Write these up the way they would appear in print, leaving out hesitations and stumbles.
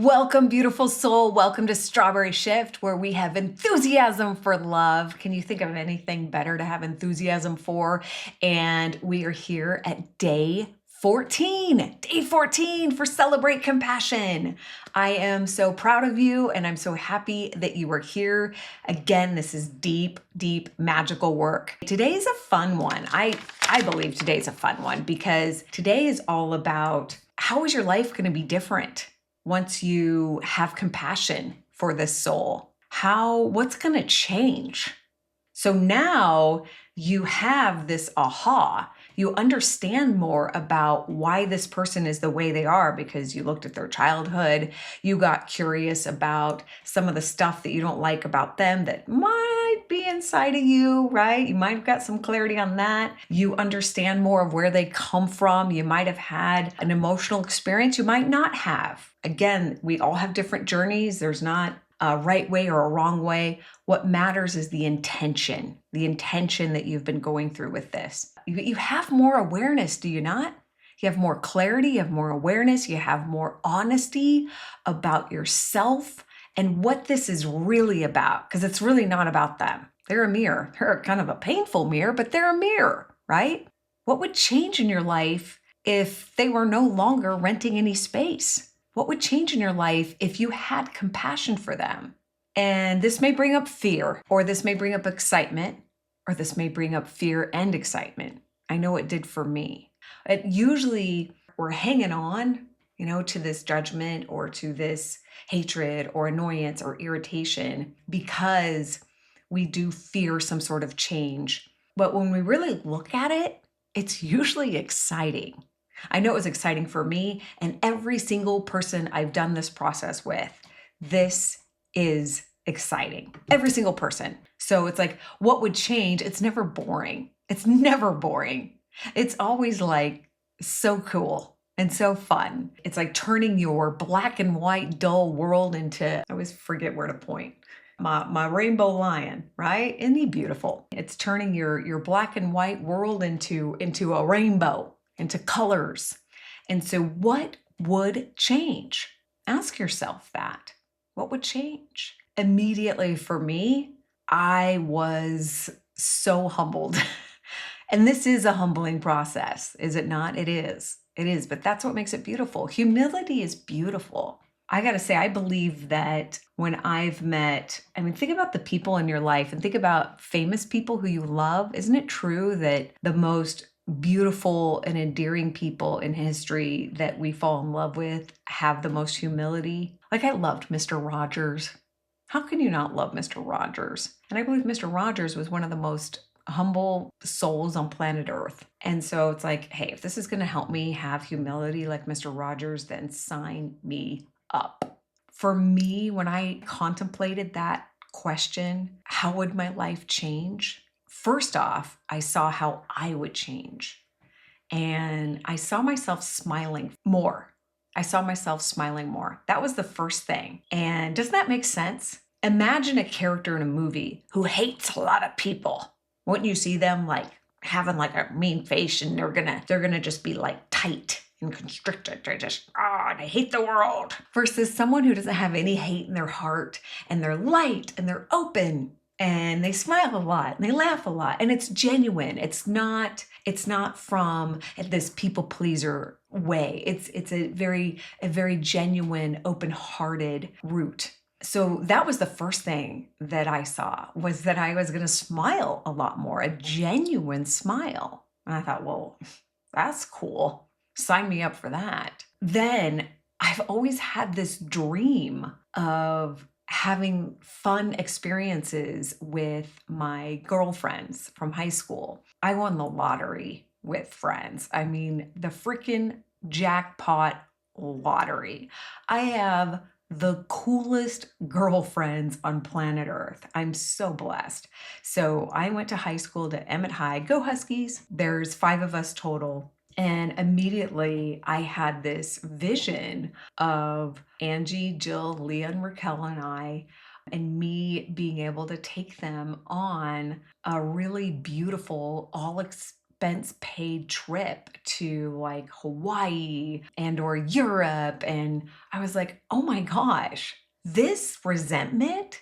Welcome, beautiful soul. Welcome to Strawberry Shift, where we have enthusiasm for love. Can you think of anything better to have enthusiasm for? And we are here at day 14 for Celebrate Compassion. I am so proud of you and I'm so happy that you are here. Again, this is deep, deep magical work. Today's a fun one. I believe today's a fun one because today is all about how is your life going to be different once you have compassion for this soul. What's going to change? So now you have this aha. You understand more about why this person is the way they are because you looked at their childhood. You got curious about some of the stuff that you don't like about them that might be inside of you, right? You might have got some clarity on that. You understand more of where they come from. You might have had an emotional experience you might not have. Again, we all have different journeys. There's not a right way or a wrong way. What matters is the intention that you've been going through with this. You have more awareness, do you not? You have more clarity, you have more awareness, you have more honesty about yourself and what this is really about, because it's really not about them. They're a mirror. They're kind of a painful mirror, but they're a mirror, right? What would change in your life if they were no longer renting any space? What would change in your life if you had compassion for them? And this may bring up fear, or this may bring up excitement, or this may bring up fear and excitement. I know it did for me. Usually we're hanging on, to this judgment or to this hatred or annoyance or irritation because we do fear some sort of change. But when we really look at it, it's usually exciting. I know it was exciting for me and every single person I've done this process with. This is exciting. Every single person. So it's like, what would change? It's never boring. It's never boring. It's always like so cool and so fun. It's like turning your black and white dull world into, I always forget where to point. My rainbow lion, right? Isn't he beautiful? It's turning your black and white world into a rainbow, into colors. And so what would change? Ask yourself that. What would change? Immediately for me, I was so humbled. And this is a humbling process, is it not? It is. It is, but that's what makes it beautiful. Humility is beautiful. I got to say, I believe that when I've think about the people in your life and think about famous people who you love. Isn't it true that the most beautiful and endearing people in history that we fall in love with have the most humility? Like I loved Mr. Rogers. How can you not love Mr. Rogers? And I believe Mr. Rogers was one of the most humble souls on planet Earth. And so it's like, hey, if this is going to help me have humility like Mr. Rogers, then sign me up. For me, when I contemplated that question, how would my life change? First off, I saw how I would change. And I saw myself smiling more. That was the first thing. And doesn't that make sense? Imagine a character in a movie who hates a lot of people. Wouldn't you see them like having like a mean face and they're gonna just be like tight and constricted. They hate the world. Versus someone who doesn't have any hate in their heart and they're light and they're open and they smile a lot and they laugh a lot and it's genuine. It's not from this people pleaser way. It's a very genuine, open-hearted route. So that was the first thing that I saw, was that I was going to smile a lot more, a genuine smile. And I thought, well, that's cool. Sign me up for that. Then I've always had this dream of having fun experiences with my girlfriends from high school. I won the lottery with friends. I mean, the freaking jackpot lottery. I have the coolest girlfriends on planet Earth. I'm so blessed. So I went to high school to Emmett High. Go Huskies. There's 5 of us total. And immediately I had this vision of Angie, Jill, Leah, and Raquel and I, and me being able to take them on a really beautiful, all expense paid trip to like Hawaii and or Europe. And I was like, oh my gosh, this resentment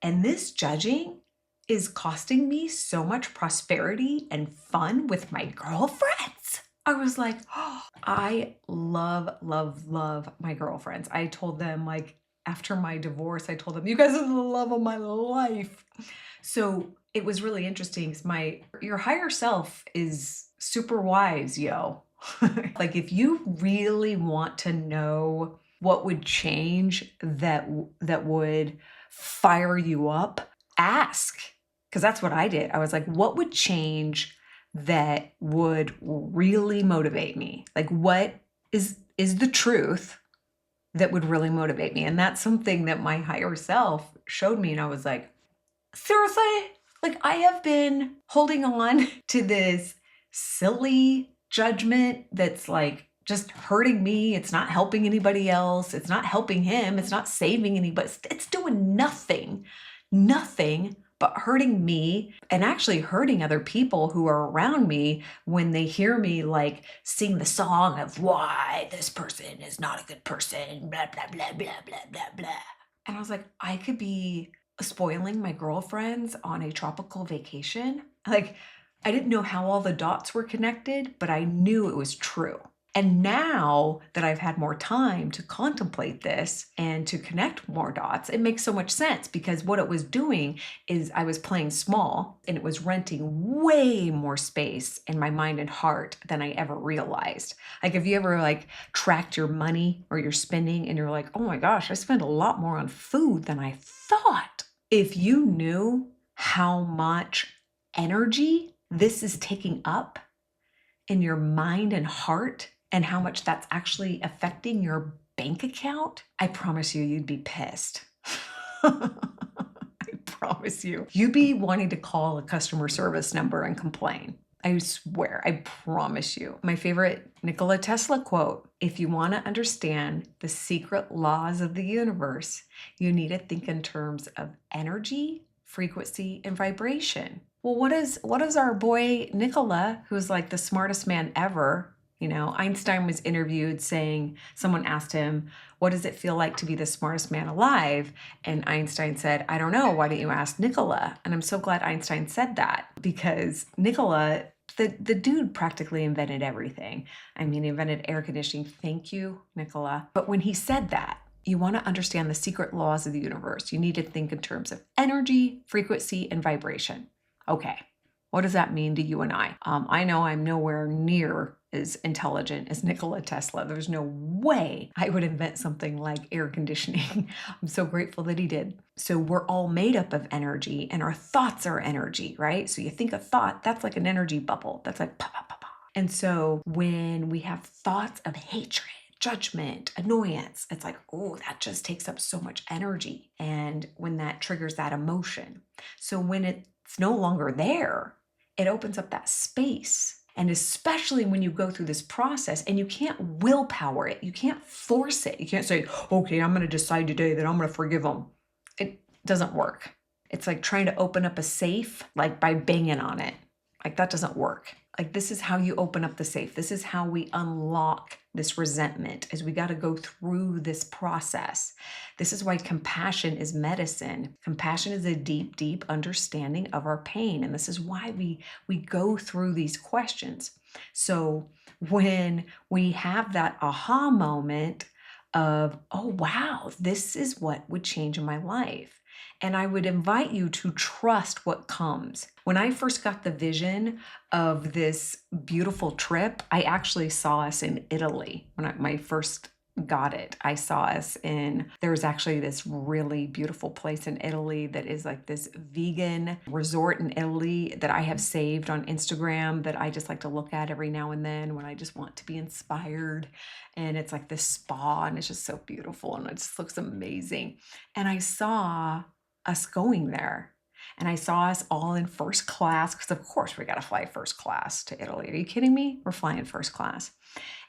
and this judging is costing me so much prosperity and fun with my girlfriends. I was like, oh, I love, love, love my girlfriends. I told them, like, after my divorce, I told them, you guys are the love of my life. So it was really interesting because your higher self is super wise, yo. Like, if you really want to know what would change that would fire you up, ask. Because that's what I did. I was like, what would change that would really motivate me? Like, what is the truth that would really motivate me? And that's something that my higher self showed me. And I was like, seriously? Like, I have been holding on to this silly judgment that's like just hurting me. It's not helping anybody else. It's not helping him. It's not saving anybody. It's doing nothing but hurting me and actually hurting other people who are around me when they hear me like sing the song of why this person is not a good person, blah, blah, blah, blah, blah, blah, blah. And I was like, I could be spoiling my girlfriends on a tropical vacation. Like, I didn't know how all the dots were connected, but I knew it was true. And now that I've had more time to contemplate this and to connect more dots, it makes so much sense because what it was doing is I was playing small and it was renting way more space in my mind and heart than I ever realized. Like, have you ever like tracked your money or your spending and you're like, oh my gosh, I spend a lot more on food than I thought. If you knew how much energy this is taking up in your mind and heart, and how much that's actually affecting your bank account, I promise you'd be pissed. I promise you. You'd be wanting to call a customer service number and complain. I swear, I promise you. My favorite Nikola Tesla quote, if you want to understand the secret laws of the universe, you need to think in terms of energy, frequency, and vibration. Well, what is our boy Nikola, who's like the smartest man ever? You know, Einstein was interviewed saying, someone asked him, what does it feel like to be the smartest man alive? And Einstein said, I don't know. Why don't you ask Nikola? And I'm so glad Einstein said that because Nikola, the dude practically invented everything. I mean, he invented air conditioning. Thank you, Nikola. But when he said that, you want to understand the secret laws of the universe. You need to think in terms of energy, frequency, and vibration. Okay, what does that mean to you and I? I know I'm nowhere near as intelligent as Nikola Tesla. There's no way I would invent something like air conditioning. I'm so grateful that he did. So we're all made up of energy and our thoughts are energy, right? So you think a thought, that's like an energy bubble. That's like pa, pa, pa, pa. And so when we have thoughts of hatred, judgment, annoyance, it's like, oh, that just takes up so much energy. And when that triggers that emotion. So when it's no longer there, it opens up that space. And especially when you go through this process and you can't willpower it, you can't force it. You can't say, okay, I'm going to decide today that I'm going to forgive them. It doesn't work. It's like trying to open up a safe, like by banging on it. Like that doesn't work. Like this is how you open up the safe. This is how we unlock this resentment, is we got to go through this process. This is why compassion is medicine. Compassion is a deep, deep understanding of our pain. And this is why we go through these questions. So when we have that aha moment of, oh, wow, this is what would change in my life. And I would invite you to trust what comes. When I first got the vision of this beautiful trip, I actually saw us in Italy. When I first got it, I saw us there's actually this really beautiful place in Italy that is like this vegan resort in Italy that I have saved on Instagram that I just like to look at every now and then when I just want to be inspired. And it's like this spa and it's just so beautiful and it just looks amazing. And I saw us going there. And I saw us all in first class, because of course we got to fly first class to Italy. Are you kidding me? We're flying first class.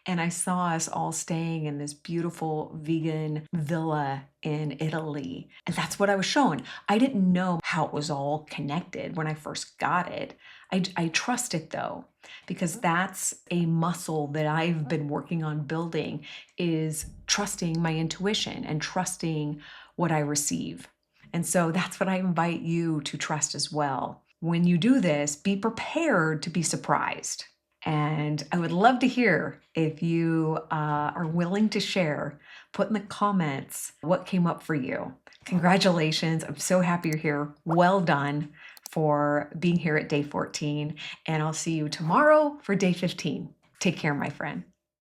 And I saw us all staying in this beautiful vegan villa in Italy. And that's what I was shown. I didn't know how it was all connected when I first got it. I trust it though, because that's a muscle that I've been working on building, is trusting my intuition and trusting what I receive. And so that's what I invite you to trust as well. When you do this, be prepared to be surprised. And I would love to hear if you are willing to share. Put in the comments what came up for you. Congratulations. I'm so happy you're here. Well done for being here at day 14. And I'll see you tomorrow for day 15. Take care, my friend.